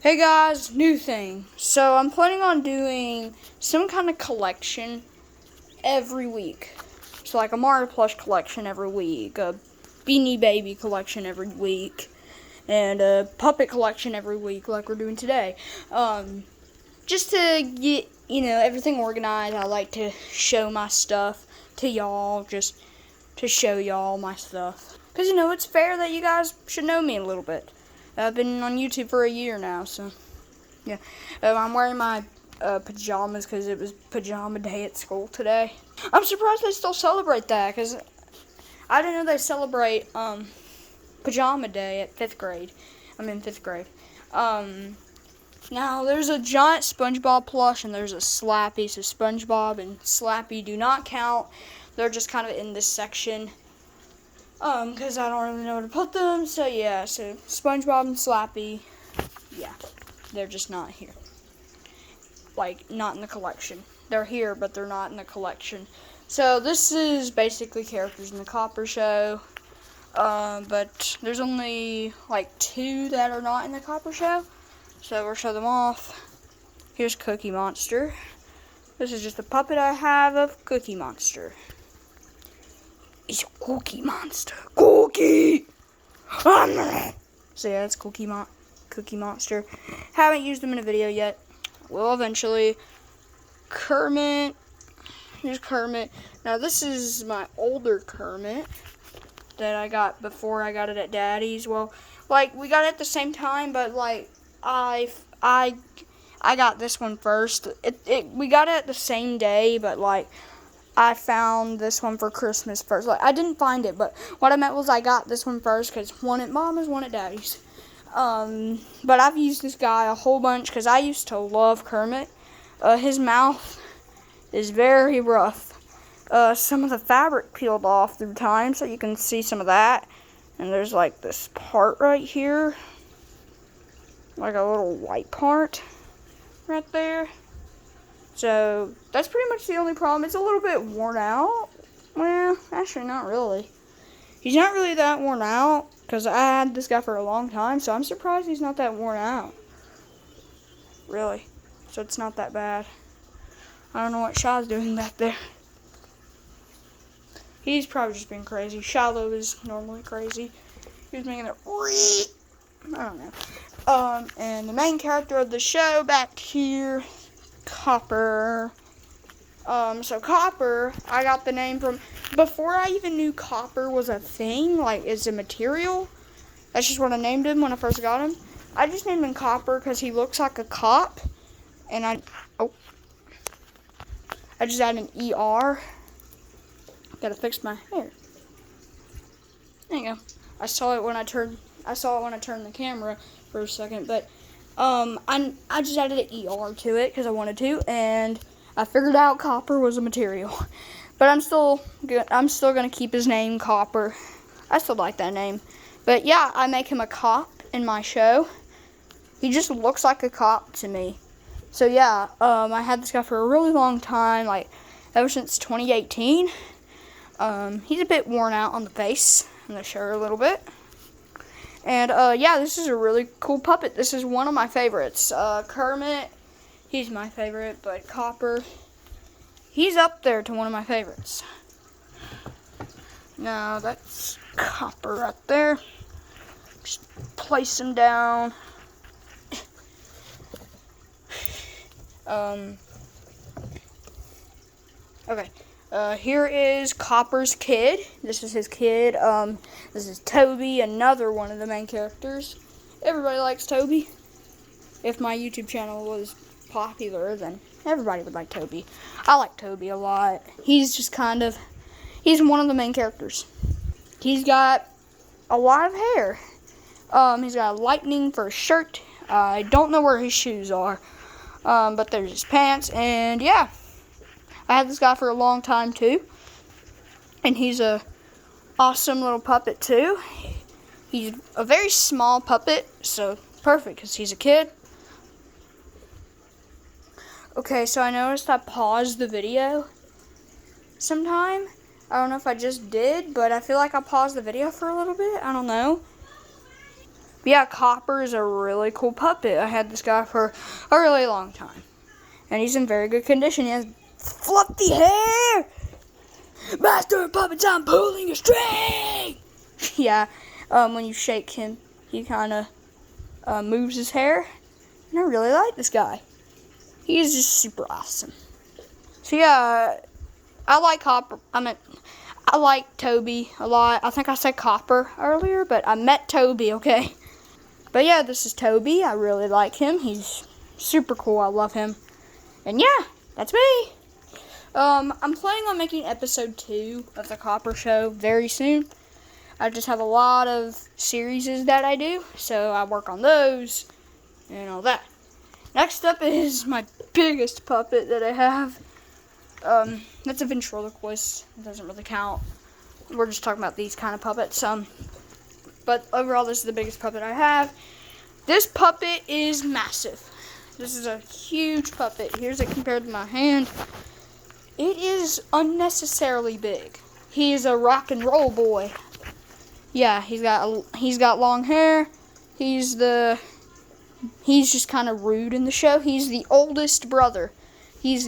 Hey guys, new thing. So I'm planning on doing some kind of collection every week. So like a Mario plush collection every week, a Beanie Baby collection every week, and a puppet collection every week like we're doing today. Just to get, everything organized. I like to show my stuff to y'all, just to show y'all my stuff. Because, it's fair that you guys should know me a little bit. I've been on YouTube for a year now, so, yeah. I'm wearing my pajamas because it was pajama day at school today. I'm surprised they still celebrate that, because I didn't know they celebrate pajama day at 5th grade. I'm in 5th grade. Now, there's a giant SpongeBob plush, and there's a Slappy, so SpongeBob and Slappy do not count. They're just kind of in this section. Because I don't really know where to put them, so yeah, so SpongeBob and Slappy, yeah, they're just not here. Like, not in the collection. They're here, but they're not in the collection. So, this is basically characters in the Copper Show, but there's only, like, 2 that are not in the Copper Show, so we'll show them off. Here's Cookie Monster. This is just a puppet I have of Cookie Monster. It's a Cookie Monster. Cookie! So yeah, that's Cookie Monster. Haven't used him in a video yet. Will eventually. Kermit. Here's Kermit. Now this is my older Kermit that I got before I got it at Daddy's. Well, like, we got it at the same time, but like I got this one first. We got it at the same day, but like I found this one for Christmas first. Like, I didn't find it, but what I meant was I got this one first because one at Mama's, one at Daddy's. But I've used this guy a whole bunch because I used to love Kermit. His mouth is very rough. Some of the fabric peeled off through time, so you can see some of that. And there's like this part right here, like a little white part right there. So, that's pretty much the only problem. It's a little bit worn out. Well, actually, not really. He's not really that worn out, because I had this guy for a long time, so I'm surprised he's not that worn out. Really. So, it's not that bad. I don't know what Shaw's doing back there. He's probably just being crazy. Shiloh is normally crazy. He was making it... I don't know. And the main character of the show back here... Copper. So Copper, I got the name from, before I even knew Copper was a thing, like, it's a material. That's just what I named him when I first got him. I just named him Copper because he looks like a cop. And I just added an ER. Gotta fix my hair. There you go. I saw it when I turned the camera for a second, but I just added an ER to it because I wanted to, and I figured out Copper was a material. But I'm still gonna keep his name Copper. I still like that name. But yeah, I make him a cop in my show. He just looks like a cop to me. So yeah, I had this guy for a really long time, like ever since 2018. He's a bit worn out on the face and the shirt a little bit. And, yeah, this is a really cool puppet. This is one of my favorites. Kermit, he's my favorite, but Copper, he's up there to one of my favorites. Now, that's Copper right there. Just place him down. Okay. Here is Copper's kid. This is his kid. This is Toby, another one of the main characters. Everybody likes Toby. If my YouTube channel was popular, then everybody would like Toby. I like Toby a lot. He's just he's one of the main characters. He's got a lot of hair. He's got a lightning for a shirt. I don't know where his shoes are. But there's his pants, and yeah. I had this guy for a long time, too. And he's a awesome little puppet, too. He's a very small puppet, so perfect, because he's a kid. Okay, so I noticed I paused the video sometime. I don't know if I just did, but I feel like I paused the video for a little bit. I don't know. But yeah, Copper is a really cool puppet. I had this guy for a really long time. And he's in very good condition. He has fluffy hair. Master of Puppets, I'm pulling a string. Yeah, when you shake him, he kind of moves his hair. And I really like this guy. He is just super awesome. So yeah, I like Copper. I like Toby a lot. I think I said Copper earlier, but I meant Toby, okay? But yeah, this is Toby. I really like him. He's super cool. I love him. And yeah, that's me. I'm planning on making episode 2 of the Copper Show very soon. I just have a lot of series that I do, so I work on those and all that. Next up is my biggest puppet that I have. That's a ventriloquist. It doesn't really count. We're just talking about these kind of puppets. But overall, this is the biggest puppet I have. This puppet is massive. This is a huge puppet. Here's it compared to my hand. It is unnecessarily big. He is a rock and roll boy. Yeah, he's got long hair. He's just kind of rude in the show. He's the oldest brother. He's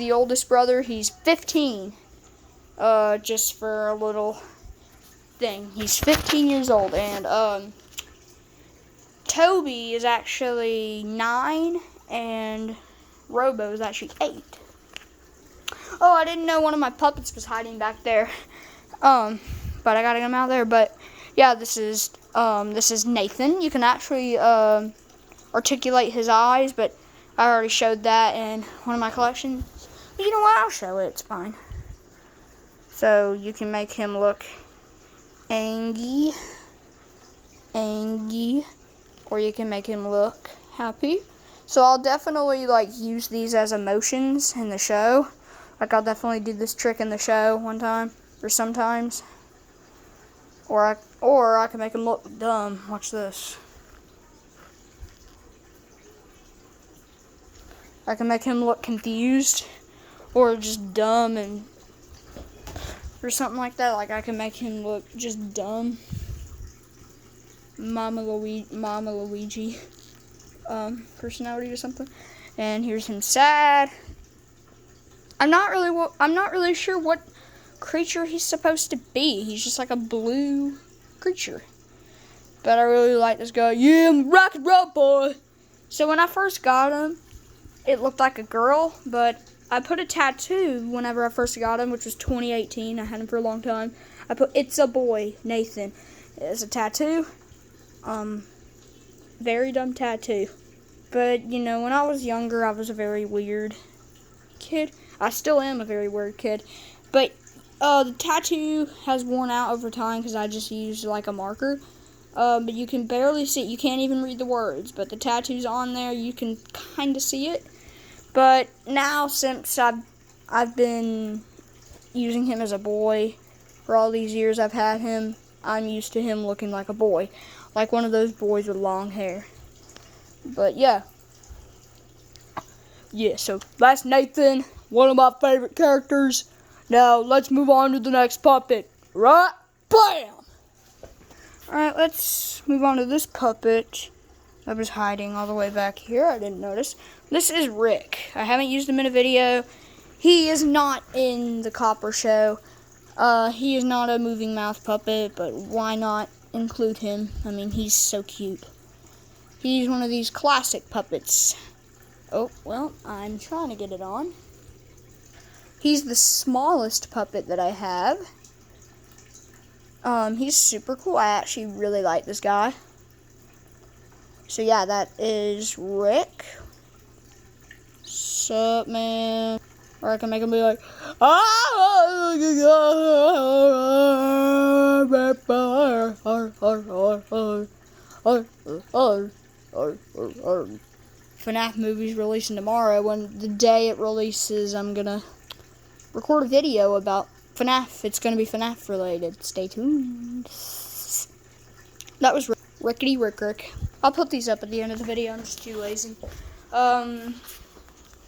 15. Just for a little thing. He's 15 years old, and Toby is actually 9, and Robo is actually 8. Oh, I didn't know one of my puppets was hiding back there. But I gotta get him out of there. But yeah, this is Nathan. You can actually articulate his eyes, but I already showed that in one of my collections. But you know what? I'll show it. It's fine. So you can make him look angry, or you can make him look happy. So I'll definitely use these as emotions in the show. I'll definitely do this trick in the show one time, or sometimes. Or I can make him look dumb. Watch this. I can make him look confused, or just dumb, or something like that. I can make him look just dumb. Mama Luigi personality or something. And here's him sad. I'm not really sure what creature he's supposed to be. He's just like a blue creature. But I really like this guy. Yeah, I'm a rock and roll boy. So when I first got him, it looked like a girl, but I put a tattoo whenever I first got him, which was 2018. I had him for a long time. I put "It's a boy, Nathan" as a tattoo. Very dumb tattoo. But, when I was younger, I was a very weird kid. I still am a very weird kid. But the tattoo has worn out over time because I just used a marker. But you can barely see it. You can't even read the words. But the tattoo's on there. You can kind of see it. But now, since I've been using him as a boy for all these years I've had him, I'm used to him looking like a boy. Like one of those boys with long hair. But yeah. Yeah, so that's Nathan, one of my favorite characters. Now, let's move on to the next puppet. Right? Bam! Alright, let's move on to this puppet that was hiding all the way back here. I didn't notice. This is Rick. I haven't used him in a video. He is not in the Copper Show. He is not a moving mouth puppet, but why not include him? I mean, he's so cute. He's one of these classic puppets. Oh, well, I'm trying to get it on. He's the smallest puppet that I have. He's super cool. I actually really like this guy. So yeah, that is Rick. Sup, man? Or I can make him be like, FNAF movie's releasing tomorrow. When the day it releases, I'm gonna record a video about FNAF. It's gonna be FNAF related. Stay tuned. That was Rickety Rick. I'll put these up at the end of the video. I'm just too lazy.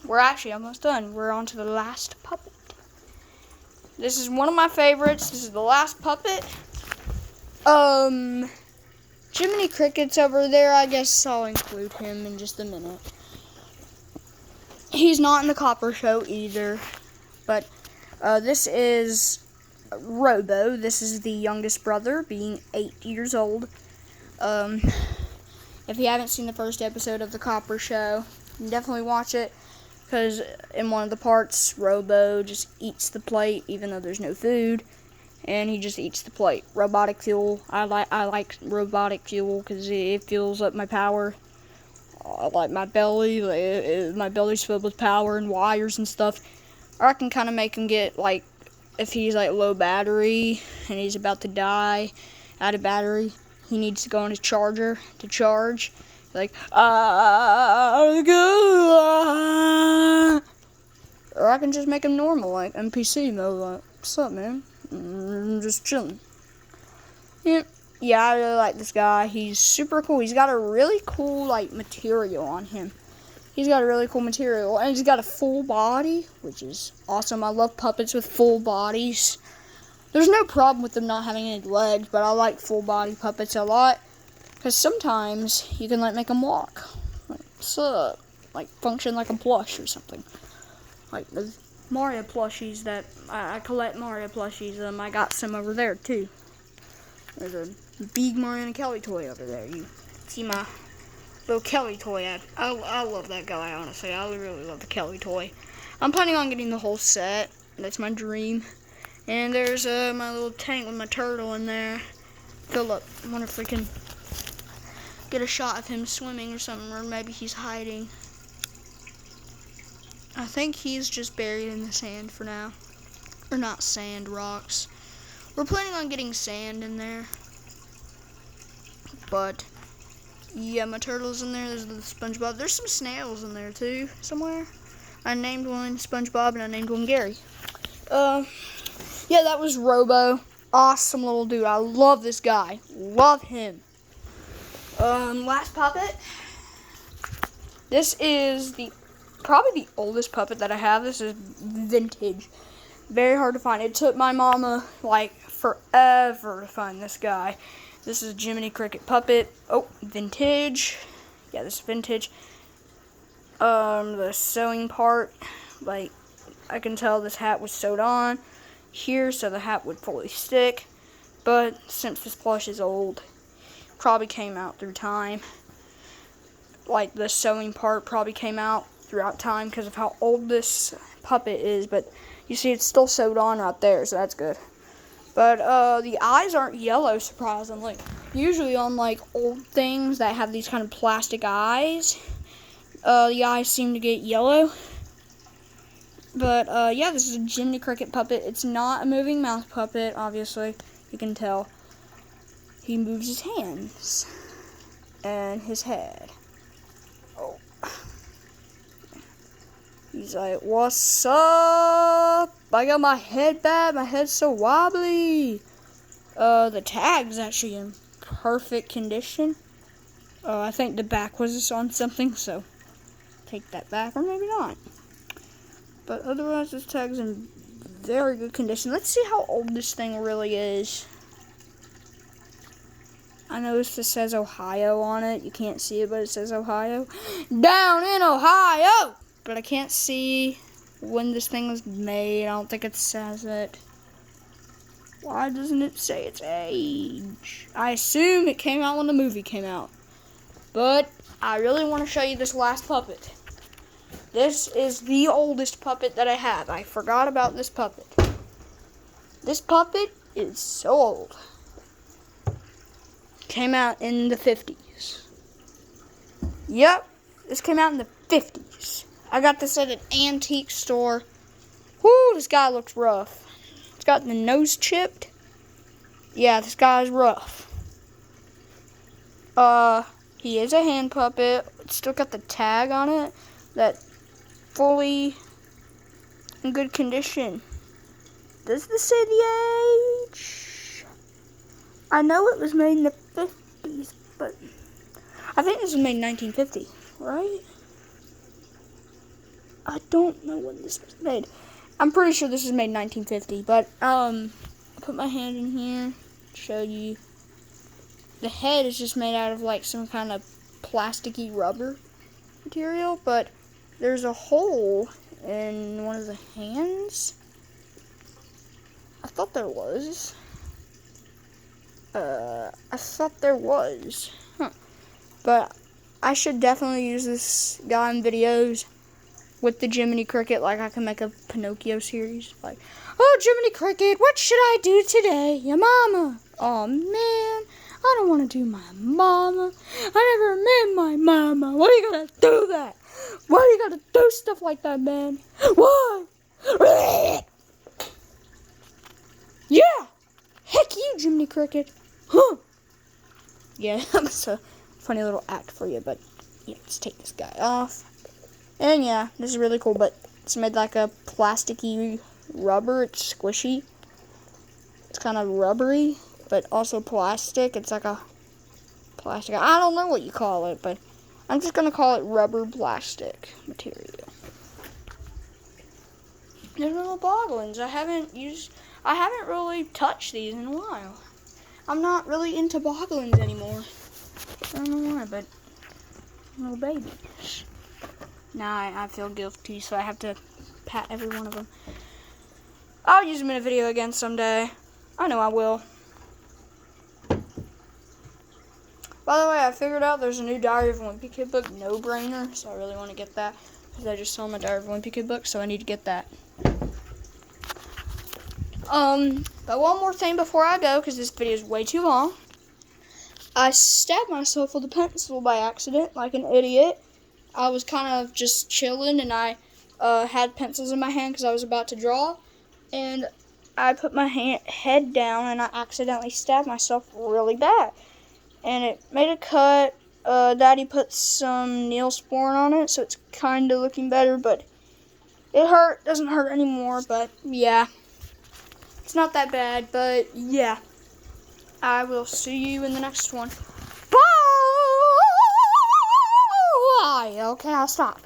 We're actually almost done. We're on to the last puppet. This is one of my favorites. This is the last puppet. Jiminy Cricket's over there. I guess I'll include him in just a minute. He's not in the Copper Show either, but this is Robo. This is the youngest brother, being 8 years old. If you haven't seen the first episode of the Copper Show, you can definitely watch it, because in one of the parts, Robo just eats the plate even though there's no food, and he just eats the plate. Robotic fuel. I like robotic fuel because it fuels up my power. I like my belly. My belly's filled with power and wires and stuff. Or I can kind of make him get, like, if he's like low battery and he's about to die out of battery, he needs to go on his charger to charge. Like, or I can just make him normal, like NPC mode. Like, what's up, man? Just chilling. Yeah, I really like this guy. He's super cool. He's got a really cool, like, material on him. He's got a really cool material, and he's got a full body, which is awesome. I love puppets with full bodies. There's no problem with them not having any legs, but I like full body puppets a lot, because sometimes you can, like, make them walk. Like, what's up? Like, function like a plush or something. Like the Mario plushies that I collect Mario plushies. I got some over there too. There's a big Mariana Kelly toy over there. You see my little Kelly toy. I love that guy, honestly. I really love the Kelly toy. I'm planning on getting the whole set. That's my dream. And there's my little tank with my turtle in there. Philip. I wonder if we can get a shot of him swimming or something, or maybe he's hiding. I think he's just buried in the sand for now. Or not sand, rocks. We're planning on getting sand in there. But, yeah, my turtle's in there. There's the SpongeBob. There's some snails in there, too, somewhere. I named one SpongeBob, and I named one Gary. Yeah, that was Robo. Awesome little dude. I love this guy. Love him. Last puppet. This is probably the oldest puppet that I have. This is vintage. Very hard to find. It took my mama, like, forever to find this guy. This is Jiminy Cricket puppet. Oh, vintage. Yeah, this is vintage. The sewing part, like, I can tell this hat was sewed on here so the hat would fully stick. But since this plush is old, probably came out through time. Like, the sewing part probably came out throughout time because of how old this puppet is, but you see it's still sewed on right there, so that's good. But the eyes aren't yellow, surprisingly. Usually on, like, old things that have these kind of plastic eyes, the eyes seem to get yellow. But yeah, this is a Jiminy Cricket puppet. It's not a moving mouth puppet, obviously. You can tell he moves his hands and his head. Oh. He's like, what's up? I got my head back. My head's so wobbly. The tag's actually in perfect condition. I think the back was on something, so take that back, or maybe not. But otherwise, this tag's in very good condition. Let's see how old this thing really is. I noticed it says Ohio on it. You can't see it, but it says Ohio. Down in Ohio! But I can't see when this thing was made. I don't think it says it. Why doesn't it say its age? I assume it came out when the movie came out. But I really want to show you this last puppet. This is the oldest puppet that I have. I forgot about this puppet. This puppet is so old. Came out in the 50s. Yep, this came out in the 50s. I got this at an antique store. Whoo, this guy looks rough. It's got the nose chipped. Yeah, this guy's rough. He is a hand puppet. It's still got the tag on it. That fully in good condition. Does this say the age? I know it was made in the 50s, but I think this was made in 1950, right? I don't know when this was made. I'm pretty sure this was made in 1950, but I'll put my hand in here, show you. the head is just made out of like some kind of plasticky rubber material, but there's a hole in one of the hands. I thought there was. Huh. But I should definitely use this guy in videos with the Jiminy Cricket. Like, I can make a Pinocchio series. Like, oh, Jiminy Cricket, what should I do today? Your mama. Oh, man, I don't want to do my mama. I never met my mama. Why you gotta do that? Why you gotta do stuff like that, man? Why? Yeah. Heck you, Jiminy Cricket. Huh. Yeah, that's a funny little act for you, but yeah, let's take this guy off. And yeah, this is really cool, but it's made like a plasticky rubber. It's squishy. It's kind of rubbery, but also plastic. It's like a plastic. I don't know what you call it, but I'm just gonna call it rubber plastic material. There's little Boglins. I haven't really touched these in a while. I'm not really into Boglins anymore. I don't know why, but little babies. Now I feel guilty, so I have to pat every one of them. I'll use them in a video again someday. I know I will. By the way, I figured out there's a new Diary of a Wimpy Kid book, No Brainer, so I really want to get that because I just saw my Diary of a Wimpy Kid book, so I need to get that. But one more thing before I go, because this video is way too long. I stabbed myself with a pencil by accident, like an idiot. I was kind of just chilling, and I had pencils in my hand because I was about to draw. And I put my head down, and I accidentally stabbed myself really bad. And it made a cut. Daddy put some Neosporin on it, so it's kind of looking better, but it hurt. Doesn't hurt anymore, but yeah. It's not that bad, but yeah. I will see you in the next one. Bye! Okay, I'll stop.